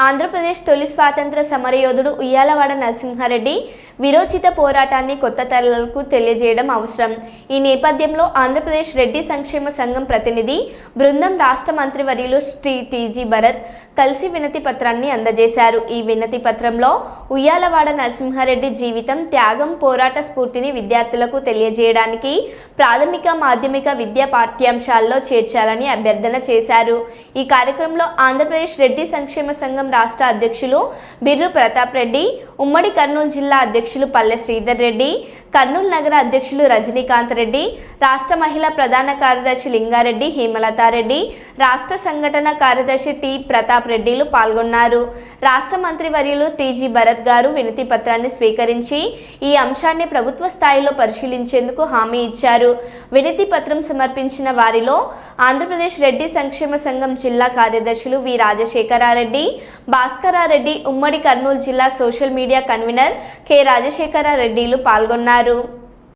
ఆంధ్రప్రదేశ్ తొలి స్వాతంత్ర సమరయోధుడు ఉయ్యాలవాడ నరసింహారెడ్డి విరోచిత పోరాటాన్ని కొత్త తరాలకు తెలియజేయడం అవసరం. ఈ నేపథ్యంలో ఆంధ్రప్రదేశ్ రెడ్డి సంక్షేమ సంఘం ప్రతినిధి బృందం రాష్ట్ర మంత్రివర్యులు శ్రీ టీజీ భరత్ కలిసి వినతి పత్రాన్ని అందజేశారు. ఈ వినతి పత్రంలో ఉయ్యాలవాడ నరసింహారెడ్డి జీవితం, త్యాగం, పోరాట స్ఫూర్తిని విద్యార్థులకు తెలియజేయడానికి ప్రాథమిక, మాధ్యమిక విద్యా పాఠ్యాంశాల్లో చేర్చాలని అభ్యర్థన చేశారు. ఈ కార్యక్రమంలో ఆంధ్రప్రదేశ్ రెడ్డి సంక్షేమ సంఘం రాష్ట్ర అధ్యక్షులు బిర్రు ప్రతాప్ రెడ్డి, ఉమ్మడి కర్నూలు జిల్లా అధ్యక్షులు పల్లె శ్రీధర్ రెడ్డి, కర్నూలు నగర అధ్యక్షులు రజనీకాంత్ రెడ్డి, రాష్ట్ర మహిళా ప్రధాన కార్యదర్శి లింగారెడ్డి హేమలతారెడ్డి, రాష్ట్ర సంఘటన కార్యదర్శి టి ప్రతాప్ రెడ్డిలు పాల్గొన్నారు. రాష్ట్ర మంత్రివర్యులు టీజీ భరత్ గారు వినతి పత్రాన్ని స్వీకరించి ఈ అంశాన్ని ప్రభుత్వ స్థాయిలో పరిశీలించేందుకు హామీ ఇచ్చారు. వినతి పత్రం సమర్పించిన వారిలో ఆంధ్రప్రదేశ్ రెడ్డి సంక్షేమ సంఘం జిల్లా కార్యదర్శులు వి రాజశేఖరారెడ్డి, భాస్కరారెడ్డి, ఉమ్మడి కర్నూలు జిల్లా సోషల్ మీడియా కన్వీనర్ కె రాజశేఖరారెడ్డిలు పాల్గొన్నారు.